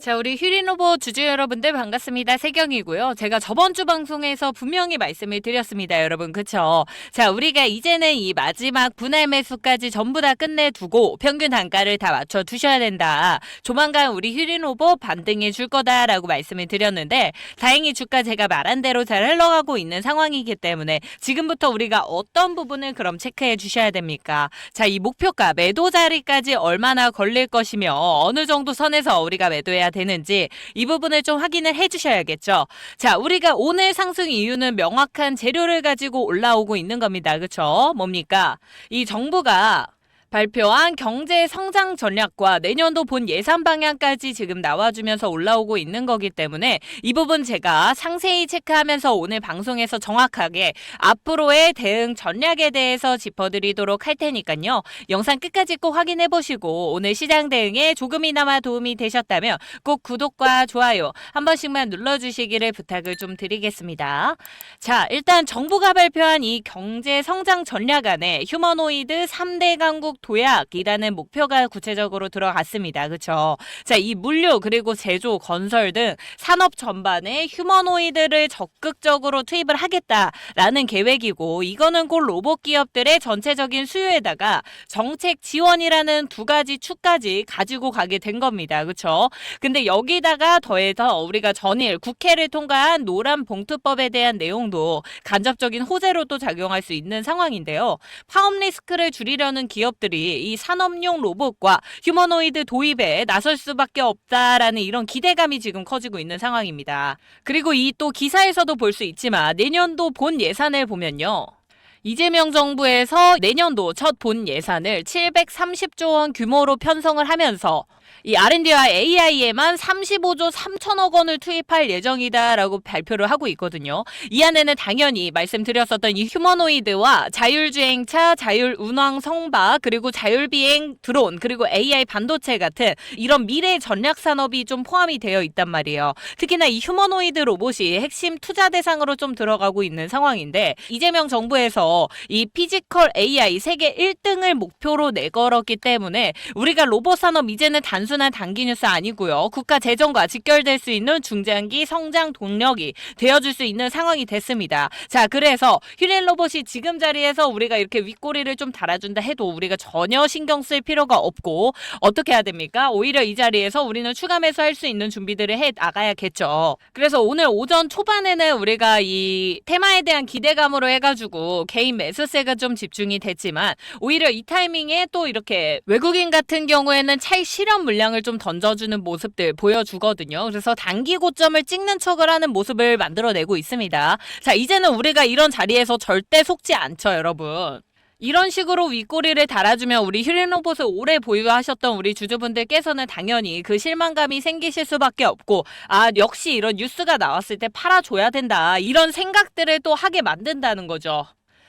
자, 우리 휴린로보 주주 여러분들 반갑습니다. 세경이고요. 제가 저번 주 방송에서 분명히 말씀을 드렸습니다, 여러분. 그쵸? 자, 우리가 이제는 이 마지막 분할 매수까지 전부 다 끝내두고 평균 단가를 다 맞춰 두셔야 된다. 조만간 우리 휴린로보 반등해 줄 거다라고 말씀을 드렸는데 다행히 주가 제가 말한 대로 잘 흘러가고 있는 상황이기 때문에 지금부터 우리가 어떤 부분을 그럼 체크해 주셔야 됩니까? 자, 이 목표가 매도 자리까지 얼마나 걸릴 것이며 어느 정도 선에서 우리가 매도해야 되는지 이 부분을 좀 확인을 해 주셔야겠죠. 자, 우리가 오늘 상승 이유는 명확한 재료를 가지고 올라오고 있는 겁니다. 그쵸? 뭡니까? 이 정부가 발표한 경제 성장 전략과 내년도 본 예산 방향까지 지금 나와주면서 올라오고 있는 거기 때문에 이 부분 제가 상세히 체크하면서 오늘 방송에서 정확하게 앞으로의 대응 전략에 대해서 짚어드리도록 할 테니까요. 영상 끝까지 꼭 확인해 보시고 오늘 시장 대응에 조금이나마 도움이 되셨다면 꼭 구독과 좋아요 한 번씩만 눌러주시기를 부탁을 좀 드리겠습니다. 자, 일단 정부가 발표한 이 경제 성장 전략 안에 휴머노이드 3대 강국 도약이라는 목표가 구체적으로 들어갔습니다. 그렇죠? 자, 이 물류 그리고 제조, 건설 등 산업 전반에 휴머노이드를 적극적으로 투입을 하겠다라는 계획이고 이거는 곧 로봇 기업들의 전체적인 수요에다가 정책 지원이라는 두 가지 축까지 가지고 가게 된 겁니다. 그렇죠? 근데 여기다가 더해서 우리가 전일 국회를 통과한 노란 봉투법에 대한 내용도 간접적인 호재로 또 작용할 수 있는 상황인데요. 파업 리스크를 줄이려는 기업들이 이 산업용 로봇과 휴머노이드 도입에 나설 수밖에 없다라는 이런 기대감이 지금 커지고 있는 상황입니다. 그리고 이 또 기사에서도 볼 수 있지만 내년도 본 예산을 보면요. 이재명 정부에서 내년도 첫 본 예산을 730조 원 규모로 편성을 하면서 이 R&D와 AI에만 35조 3천억 원을 투입할 예정이다라고 발표를 하고 있거든요. 이 안에는 당연히 말씀드렸었던 이 휴머노이드와 자율주행차, 자율운항 성바, 그리고 자율비행 드론, 그리고 AI 반도체 같은 이런 미래 전략 산업이 좀 포함이 되어 있단 말이에요. 특히나 이 휴머노이드 로봇이 핵심 투자 대상으로 좀 들어가고 있는 상황인데 이재명 정부에서 이 피지컬 AI 세계 1등을 목표로 내걸었기 때문에 우리가 로봇 산업 이제는 단순한 단기 뉴스 아니고요. 국가 재정과 직결될 수 있는 중장기 성장 동력이 되어줄 수 있는 상황이 됐습니다. 자, 그래서 휴린 로봇이 지금 자리에서 우리가 이렇게 윗꼬리를 좀 달아준다 해도 우리가 전혀 신경 쓸 필요가 없고 어떻게 해야 됩니까? 오히려 이 자리에서 우리는 추가 매수할 수 있는 준비들을 해 나가야겠죠. 그래서 오늘 오전 초반에는 우리가 이 테마에 대한 기대감으로 해가지고 개인 매수세가 좀 집중이 됐지만 오히려 이 타이밍에 또 이렇게 외국인 같은 경우에는 차익 실현 물량을 좀 던져주는 모습들 보여주거든요. 그래서 단기 고점을 찍는 척을 하는 모습을 만들어내고 있습니다. 자, 이제는 우리가 이런 자리에서 절대 속지 않죠, 여러분. 이런 식으로 윗꼬리를 달아주면 우리 휴린로봇을 오래 보유하셨던 우리 주주분들께서는 당연히 그 실망감이 생기실 수밖에 없고 역시 이런 뉴스가 나왔을 때 팔아줘야 된다 이런 생각들을 또 하게 만든다는 거죠.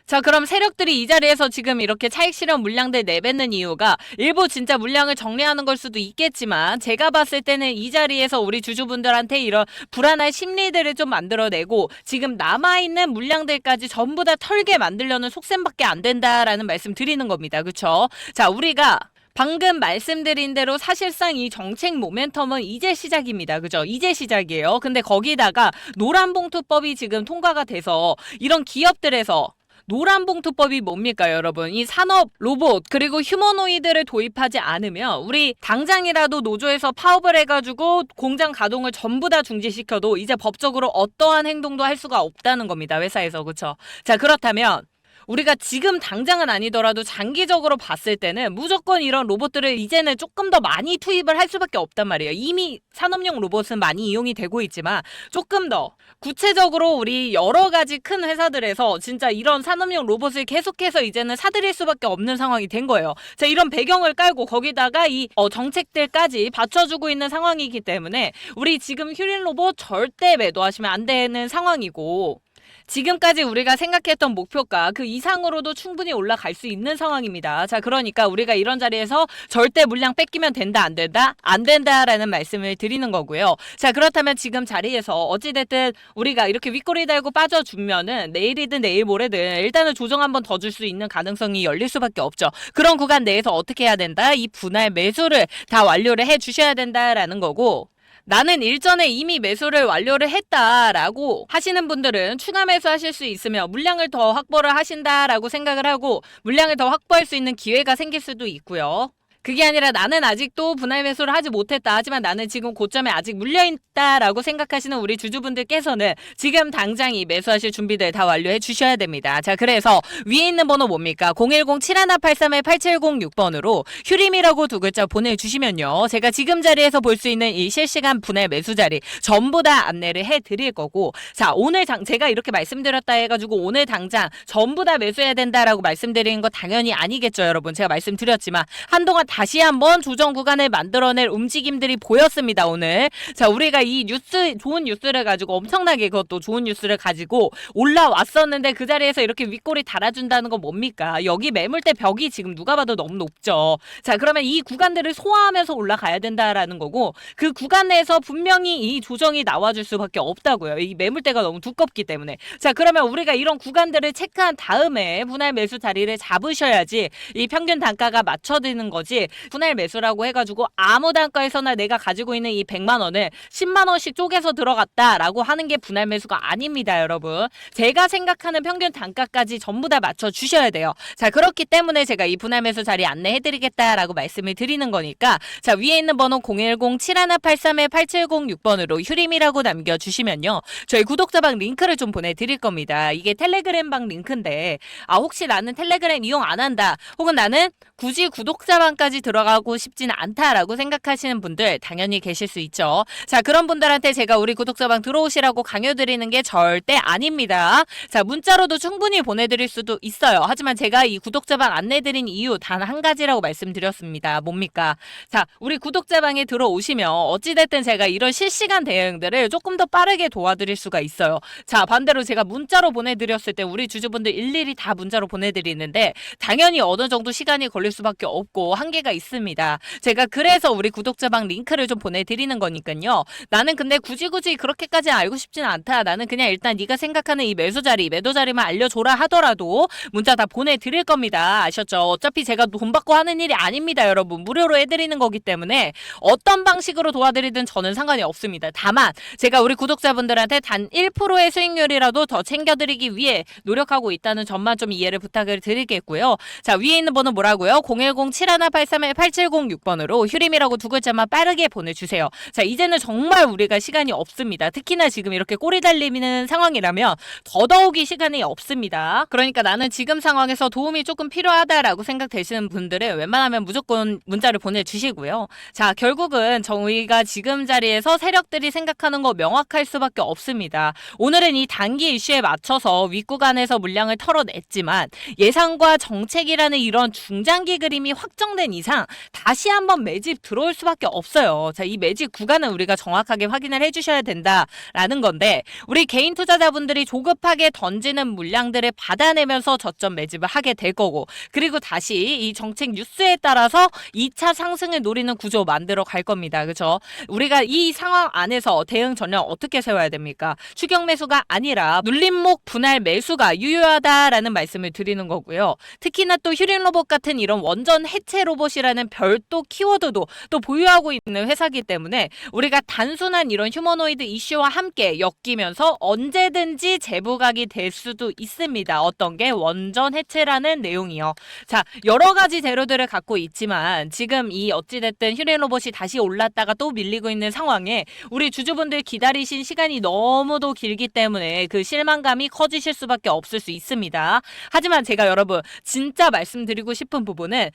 자, 그럼 세력들이 이 자리에서 지금 이렇게 차익 실현 물량들 내뱉는 이유가 일부 진짜 물량을 정리하는 걸 수도 있겠지만 제가 봤을 때는 이 자리에서 우리 주주분들한테 이런 불안한 심리들을 좀 만들어내고 지금 남아있는 물량들까지 전부 다 털게 만들려는 속셈밖에 안 된다라는 말씀 드리는 겁니다. 그쵸? 자, 우리가 방금 말씀드린 대로 사실상 이 정책 모멘텀은 이제 시작입니다. 그죠? 이제 시작이에요. 근데 거기다가 노란봉투법이 지금 통과가 돼서 이런 기업들에서 노란봉투법이 뭡니까, 여러분? 이 산업 로봇 그리고 휴머노이드를 도입하지 않으면 우리 당장이라도 노조에서 파업을 해가지고 공장 가동을 전부 다 중지시켜도 이제 법적으로 어떠한 행동도 할 수가 없다는 겁니다. 회사에서. 그렇죠? 자, 그렇다면 우리가 지금 당장은 아니더라도 장기적으로 봤을 때는 무조건 이런 로봇들을 이제는 조금 더 많이 투입을 할 수밖에 없단 말이에요. 이미 산업용 로봇은 많이 이용이 되고 있지만 조금 더 구체적으로 우리 여러 가지 큰 회사들에서 진짜 이런 산업용 로봇을 계속해서 이제는 사들일 수밖에 없는 상황이 된 거예요. 자, 이런 배경을 깔고 거기다가 이 정책들까지 받쳐주고 있는 상황이기 때문에 우리 지금 휴린 로봇 절대 매도하시면 안 되는 상황이고 지금까지 우리가 생각했던 목표가 그 이상으로도 충분히 올라갈 수 있는 상황입니다. 자, 그러니까 우리가 이런 자리에서 절대 물량 뺏기면 된다, 안 된다? 안 된다라는 말씀을 드리는 거고요. 자, 그렇다면 지금 자리에서 어찌됐든 우리가 이렇게 윗꼬리 달고 빠져주면은 내일이든 내일 모레든 일단은 조정 한번 더 줄 수 있는 가능성이 열릴 수밖에 없죠. 그런 구간 내에서 어떻게 해야 된다? 이 분할 매수를 다 완료를 해 주셔야 된다라는 거고 나는 일전에 이미 매수를 완료를 했다라고 하시는 분들은 추가 매수하실 수 있으며 물량을 더 확보를 하신다라고 생각을 하고 물량을 더 확보할 수 있는 기회가 생길 수도 있고요. 그게 아니라 나는 아직도 분할 매수를 하지 못했다. 하지만 나는 지금 고점에 아직 물려있다라고 생각하시는 우리 주주분들께서는 지금 당장 이 매수하실 준비들 다 완료해 주셔야 됩니다. 자, 그래서 위에 있는 번호 뭡니까? 010-7183-8706번으로 휴림이라고 두 글자 보내주시면요. 제가 지금 자리에서 볼 수 있는 이 실시간 분할 매수 자리 전부 다 안내를 해드릴 거고 자, 오늘 제가 이렇게 말씀드렸다 해가지고 오늘 당장 전부 다 매수해야 된다라고 말씀드리는 거 당연히 아니겠죠, 여러분. 제가 말씀드렸지만 한동안 다시 한번 조정 구간을 만들어낼 움직임들이 보였습니다, 오늘. 자, 우리가 이 뉴스, 좋은 뉴스를 가지고 엄청나게 그것도 좋은 뉴스를 가지고 올라왔었는데 그 자리에서 이렇게 윗골이 달아준다는 건 뭡니까? 여기 매물대 벽이 지금 누가 봐도 너무 높죠. 자, 그러면 이 구간들을 소화하면서 올라가야 된다라는 거고 그 구간 내에서 분명히 이 조정이 나와줄 수밖에 없다고요. 이 매물대가 너무 두껍기 때문에. 자, 그러면 우리가 이런 구간들을 체크한 다음에 분할 매수 자리를 잡으셔야지 이 평균 단가가 맞춰지는 거지. 분할 매수라고 해가지고 아무 단가에서나 내가 가지고 있는 이 100만 원을 10만 원씩 쪼개서 들어갔다라고 하는 게 분할 매수가 아닙니다, 여러분. 제가 생각하는 평균 단가까지 전부 다 맞춰 주셔야 돼요. 자, 그렇기 때문에 제가 이 분할 매수 자리 안내해드리겠다라고 말씀을 드리는 거니까 자, 위에 있는 번호 010-7183-8706번으로 휴림이라고 남겨주시면요. 저희 구독자방 링크를 좀 보내드릴 겁니다. 이게 텔레그램 방 링크인데 혹시 나는 텔레그램 이용 안 한다 혹은 나는 굳이 구독자방까지 들어가고 싶지는 않다라고 생각하시는 분들 당연히 계실 수 있죠. 자, 그런 분들한테 제가 우리 구독자방 들어오시라고 강요드리는 게 절대 아닙니다. 자, 문자로도 충분히 보내드릴 수도 있어요. 하지만 제가 이 구독자방 안내드린 이유 단 한 가지라고 말씀드렸습니다. 뭡니까? 자, 우리 구독자방에 들어오시면 어찌됐든 제가 이런 실시간 대응들을 조금 더 빠르게 도와드릴 수가 있어요. 자, 반대로 제가 문자로 보내드렸을 때 우리 주주분들 일일이 다 문자로 보내드리는데 당연히 어느 정도 시간이 걸릴 수밖에 없고 한계가 있습니다. 제가 그래서 우리 구독자방 링크를 좀 보내드리는 거니까요. 나는 근데 굳이 그렇게까지 알고 싶지는 않다. 나는 그냥 일단 네가 생각하는 이 매수 자리, 매도 자리만 알려줘라 하더라도 문자 다 보내드릴 겁니다. 아셨죠? 어차피 제가 돈 받고 하는 일이 아닙니다, 여러분. 무료로 해드리는 거기 때문에 어떤 방식으로 도와드리든 저는 상관이 없습니다. 다만 제가 우리 구독자분들한테 단 1%의 수익률이라도 더 챙겨드리기 위해 노력하고 있다는 점만 좀 이해를 부탁을 드리겠고요. 자, 위에 있는 번호 뭐라고요? 010-7183-8706번으로 휴림이라고 두 글자만 빠르게 보내주세요. 자, 이제는 정말 우리가 시간이 없습니다. 특히나 지금 이렇게 꼬리 달리는 상황이라면 더더욱이 시간이 없습니다. 그러니까 나는 지금 상황에서 도움이 조금 필요하다라고 생각되시는 분들은 웬만하면 무조건 문자를 보내주시고요. 자, 결국은 저희가 지금 자리에서 세력들이 생각하는 거 명확할 수밖에 없습니다. 오늘은 이 단기 이슈에 맞춰서 윗구간에서 물량을 털어냈지만 예상과 정책이라는 이런 중장기 그림이 확정된 이상 다시 한번 매집 들어올 수밖에 없어요. 자, 이 매집 구간은 우리가 정확하게 확인을 해주셔야 된다라는 건데 우리 개인 투자자분들이 조급하게 던지는 물량들을 받아내면서 저점 매집을 하게 될 거고 그리고 다시 이 정책 뉴스에 따라서 2차 상승을 노리는 구조 만들어 갈 겁니다. 그렇죠? 우리가 이 상황 안에서 대응 전략 어떻게 세워야 됩니까? 추격 매수가 아니라 눌림목 분할 매수가 유효하다라는 말씀을 드리는 거고요. 특히나 또 휴림 로봇 같은 이런 원전 해체 로봇이라는 별도 키워드도 또 보유하고 있는 회사이기 때문에 우리가 단순한 이런 휴머노이드 이슈와 함께 엮이면서 언제든지 재부각이 될 수도 있습니다. 어떤 게 원전 해체라는 내용이요. 자, 여러 가지 재료들을 갖고 있지만 지금 이 어찌됐든 휴림 로봇이 다시 올랐다가 또 밀리고 있는 상황에 우리 주주분들 기다리신 시간이 너무도 길기 때문에 그 실망감이 커지실 수밖에 없을 수 있습니다. 하지만 제가 여러분 진짜 말씀드리고 싶은 부분은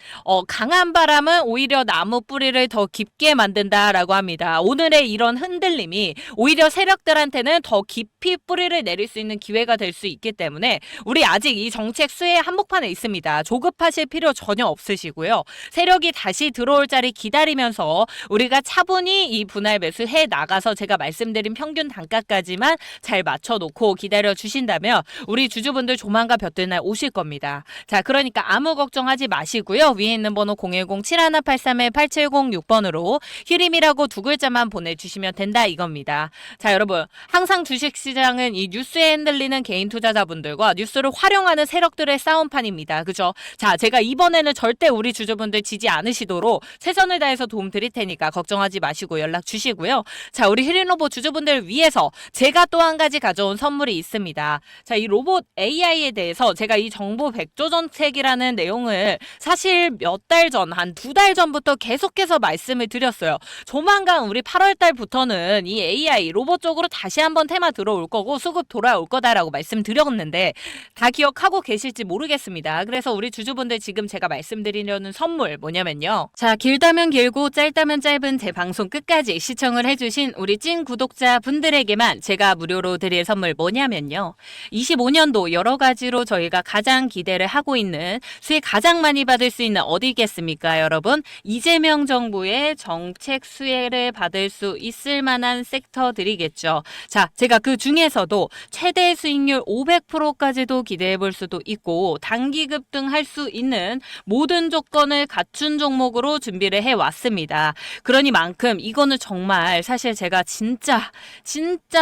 강한 바람은 오히려 나무 뿌리를 더 깊게 만든다라고 합니다. 오늘의 이런 흔들림이 오히려 세력들한테는 더 깊이 뿌리를 내릴 수 있는 기회가 될 수 있기 때문에 우리 아직 이 정책 수혜 한복판에 있습니다. 조급하실 필요 전혀 없으시고요. 세력이 다시 들어올 자리 기다리면서 우리가 차분히 이 분할 매수해 나가서 제가 말씀드린 평균 단가까지만 잘 맞춰놓고 기다려 주신다면 우리 주주분들 조만간 볕들 날 오실 겁니다. 자, 그러니까 아무 걱정하지 마시고 주시고요. 위에 있는 번호 010-7183-8706번으로 휴림이라고 두 글자만 보내주시면 된다 이겁니다. 자, 여러분 항상 주식시장은 이 뉴스에 흔들리는 개인 투자자분들과 뉴스를 활용하는 세력들의 싸움판입니다. 그죠? 자, 제가 이번에는 절대 우리 주주분들 지지 않으시도록 최선을 다해서 도움 드릴 테니까 걱정하지 마시고 연락 주시고요. 자, 우리 휴림로봇 주주분들 위해서 제가 또 한 가지 가져온 선물이 있습니다. 자, 이 로봇 AI에 대해서 제가 이 정보 백조 정책이라는 내용을 사실 몇 달 전, 한 2달 전부터 계속해서 말씀을 드렸어요. 조만간 우리 8월 달부터는 이 AI 로봇 쪽으로 다시 한번 테마 들어올 거고 수급 돌아올 거다라고 말씀드렸는데 다 기억하고 계실지 모르겠습니다. 그래서 우리 주주분들 지금 제가 말씀드리려는 선물 뭐냐면요. 자, 길다면 길고 짧다면 짧은 제 방송 끝까지 시청을 해주신 우리 찐 구독자 분들에게만 제가 무료로 드릴 선물 뭐냐면요. 25년도 여러 가지로 저희가 가장 기대를 하고 있는 수익 가장 많이 받을 수 있는 어디겠습니까, 여러분? 이재명 정부의 정책 수혜를 받을 수 있을 만한 섹터들이겠죠. 자, 제가 그 중에서도 최대 수익률 500%까지도 기대해 볼 수도 있고 단기 급등할 수 있는 모든 조건을 갖춘 종목으로 준비를 해왔습니다. 그러니만큼 이거는 정말 사실 제가 진짜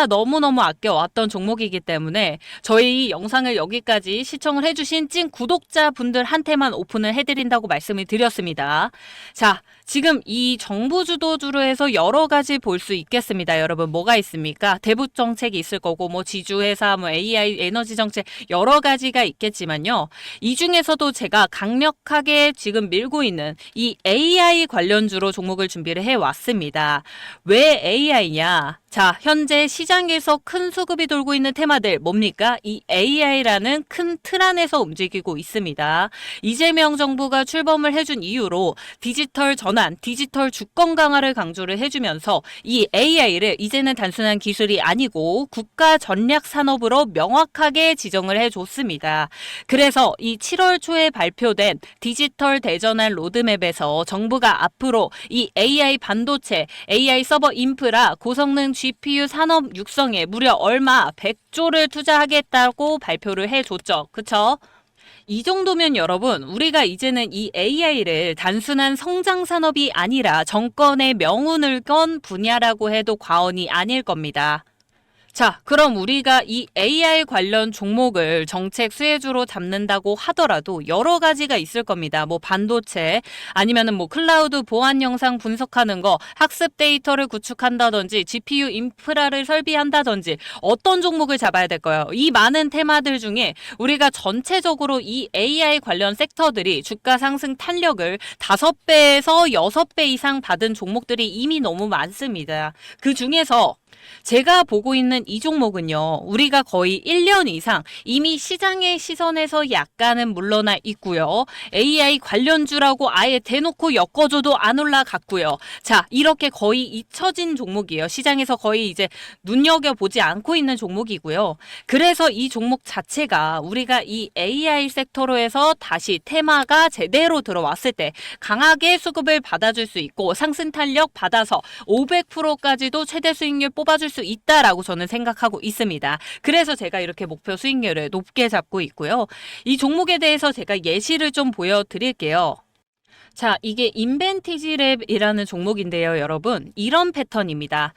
너무너무 아껴왔던 종목이기 때문에 저희 영상을 여기까지 시청을 해주신 찐 구독자분들한테만 오픈을 해드린다고 말씀을 드렸습니다. 자, 지금 이 정부 주도주로 해서 여러 가지 볼 수 있겠습니다. 여러분 뭐가 있습니까? 대북 정책이 있을 거고 뭐 지주회사, 뭐 AI 에너지 정책 여러 가지가 있겠지만요. 이 중에서도 제가 강력하게 지금 밀고 있는 이 AI 관련주로 종목을 준비를 해왔습니다. 왜 AI냐? 자, 현재 시장에서 큰 수급이 돌고 있는 테마들 뭡니까? 이 AI라는 큰 틀 안에서 움직이고 있습니다. 이재명 정부가 출범을 해준 이후로 디지털 전환, 디지털 주권 강화를 강조를 해주면서 이 AI를 이제는 단순한 기술이 아니고 국가 전략 산업으로 명확하게 지정을 해줬습니다. 그래서 이 7월 초에 발표된 디지털 대전환 로드맵에서 정부가 앞으로 이 AI 반도체, AI 서버 인프라, 고성능 GPU 산업 육성에 무려 얼마 100조를 투자하겠다고 발표를 해줬죠. 그쵸? 이 정도면 여러분 우리가 이제는 이 AI를 단순한 성장 산업이 아니라 정권의 명운을 건 분야라고 해도 과언이 아닐 겁니다. 자, 그럼 우리가 이 AI 관련 종목을 정책 수혜주로 잡는다고 하더라도 여러 가지가 있을 겁니다. 뭐 반도체 아니면은 뭐 클라우드 보안 영상 분석하는 거, 학습 데이터를 구축한다든지 GPU 인프라를 설비한다든지 어떤 종목을 잡아야 될까요? 이 많은 테마들 중에 우리가 전체적으로 이 AI 관련 섹터들이 주가 상승 탄력을 5배에서 6배 이상 받은 종목들이 이미 너무 많습니다. 그 중에서 제가 보고 있는 이 종목은요. 우리가 거의 1년 이상 이미 시장의 시선에서 약간은 물러나 있고요. AI 관련주라고 아예 대놓고 엮어줘도 안 올라갔고요. 자, 이렇게 거의 잊혀진 종목이에요. 시장에서 거의 이제 눈여겨보지 않고 있는 종목이고요. 그래서 이 종목 자체가 우리가 이 AI 섹터로 해서 다시 테마가 제대로 들어왔을 때 강하게 수급을 받아줄 수 있고 상승 탄력 받아서 500%까지도 최대 수익률 뽑아줄 수 있다라고 저는 생각하고 있습니다. 그래서 제가 이렇게 목표 수익률을 높게 잡고 있고요. 이 종목에 대해서 제가 예시를 좀 보여드릴게요. 자, 이게 인벤티지랩이라는 종목인데요, 여러분. 이런 패턴입니다.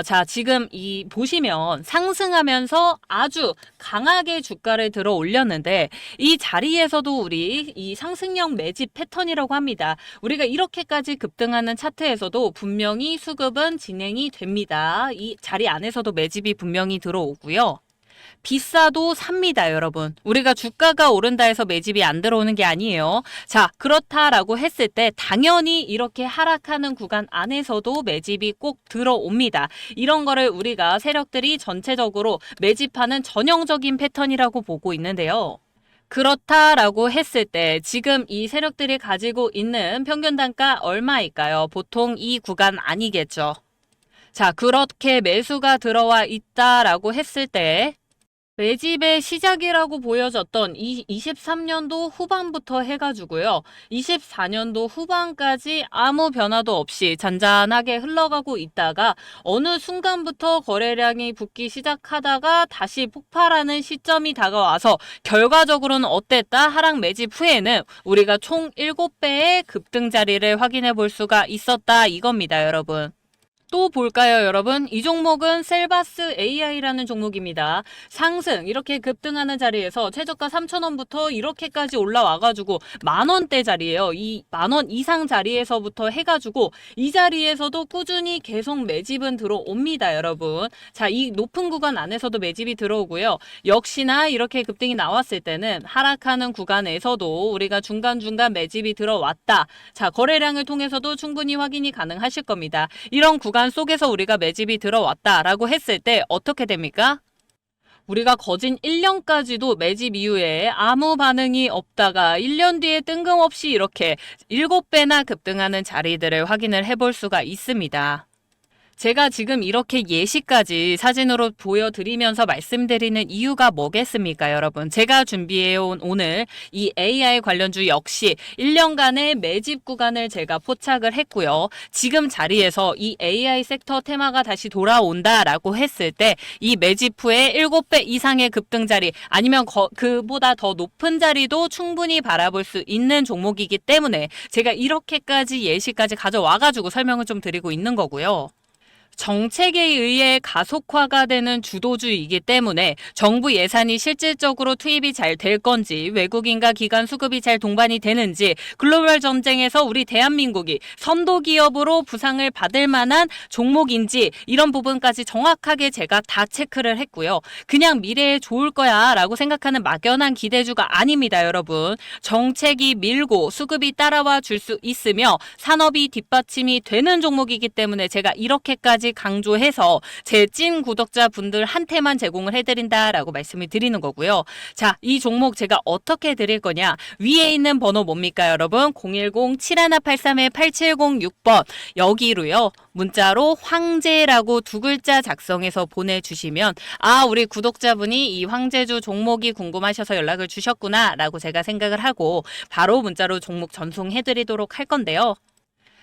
자, 지금 이 보시면 상승하면서 아주 강하게 주가를 들어 올렸는데 이 자리에서도 우리 이 상승형 매집 패턴이라고 합니다. 우리가 이렇게까지 급등하는 차트에서도 분명히 수급은 진행이 됩니다. 이 자리 안에서도 매집이 분명히 들어오고요. 비싸도 삽니다, 여러분. 우리가 주가가 오른다 해서 매집이 안 들어오는 게 아니에요. 자, 그렇다라고 했을 때 당연히 이렇게 하락하는 구간 안에서도 매집이 꼭 들어옵니다. 이런 거를 우리가 세력들이 전체적으로 매집하는 전형적인 패턴이라고 보고 있는데요. 그렇다라고 했을 때 지금 이 세력들이 가지고 있는 평균 단가 얼마일까요? 보통 이 구간 아니겠죠. 자, 그렇게 매수가 들어와 있다라고 했을 때 매집의 시작이라고 보여졌던 이 23년도 후반부터 해가지고요. 24년도 후반까지 아무 변화도 없이 잔잔하게 흘러가고 있다가 어느 순간부터 거래량이 붙기 시작하다가 다시 폭발하는 시점이 다가와서 결과적으로는 어땠다? 하락 매집 후에는 우리가 총 7배의 급등 자리를 확인해 볼 수가 있었다 이겁니다, 여러분. 또 볼까요, 여러분? 이 종목은 셀바스 AI라는 종목입니다. 상승, 이렇게 급등하는 자리에서 최저가 3,000원부터 이렇게까지 올라와가지고 만원대 자리예요. 이 만원 이상 자리에서부터 해가지고 이 자리에서도 꾸준히 계속 매집은 들어옵니다, 여러분. 자, 이 높은 구간 안에서도 매집이 들어오고요. 역시나 이렇게 급등이 나왔을 때는 하락하는 구간에서도 우리가 중간중간 매집이 들어왔다. 자, 거래량을 통해서도 충분히 확인이 가능하실 겁니다. 이런 구간 속에서 우리가 매집이 들어왔다라고 했을 때 어떻게 됩니까? 우리가 거진 1년까지도 매집 이후에 아무 반응이 없다가 1년 뒤에 뜬금없이 이렇게 7배나 급등하는 자리들을 확인을 해볼 수가 있습니다. 제가 지금 이렇게 예시까지 사진으로 보여드리면서 말씀드리는 이유가 뭐겠습니까, 여러분? 제가 준비해온 오늘 이 AI 관련주 역시 1년간의 매집 구간을 제가 포착을 했고요. 지금 자리에서 이 AI 섹터 테마가 다시 돌아온다라고 했을 때 이 매집 후에 7배 이상의 급등 자리 아니면 그보다 더 높은 자리도 충분히 바라볼 수 있는 종목이기 때문에 제가 이렇게까지 예시까지 가져와가지고 설명을 좀 드리고 있는 거고요. 정책에 의해 가속화가 되는 주도주이기 때문에 정부 예산이 실질적으로 투입이 잘 될 건지 외국인과 기관 수급이 잘 동반이 되는지 글로벌 전쟁에서 우리 대한민국이 선도 기업으로 부상을 받을 만한 종목인지 이런 부분까지 정확하게 제가 다 체크를 했고요. 그냥 미래에 좋을 거야 라고 생각하는 막연한 기대주가 아닙니다, 여러분. 정책이 밀고 수급이 따라와 줄 수 있으며 산업이 뒷받침이 되는 종목이기 때문에 제가 이렇게까지 강조해서 제 찐 구독자분들한테만 제공을 해드린다라고 말씀을 드리는 거고요. 자, 이 종목 제가 어떻게 드릴 거냐? 위에 있는 번호 뭡니까, 여러분? 010-7183-8706번 여기로요. 문자로 황제라고 2글자 작성해서 보내주시면 우리 구독자분이 이 황제주 종목이 궁금하셔서 연락을 주셨구나 라고 제가 생각을 하고 바로 문자로 종목 전송해드리도록 할 건데요.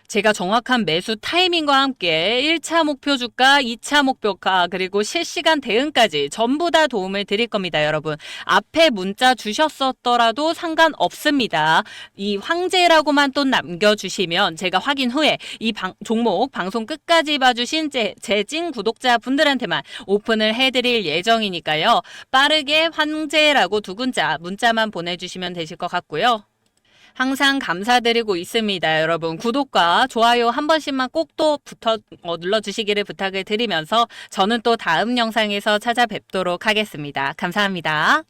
제가 정확한 매수 타이밍과 함께 1차 목표 주가, 2차 목표가, 그리고 실시간 대응까지 전부 다 도움을 드릴 겁니다, 여러분. 앞에 문자 주셨었더라도 상관없습니다. 이 황제라고만 또 남겨주시면 제가 확인 후에 이 종목 방송 끝까지 봐주신 제 찐 구독자분들한테만 오픈을 해드릴 예정이니까요. 빠르게 황제라고 2글자 문자만 보내주시면 되실 것 같고요. 항상 감사드리고 있습니다, 여러분. 구독과 좋아요 한 번씩만 꼭 또 눌러주시기를 부탁을 드리면서 저는 또 다음 영상에서 찾아뵙도록 하겠습니다. 감사합니다.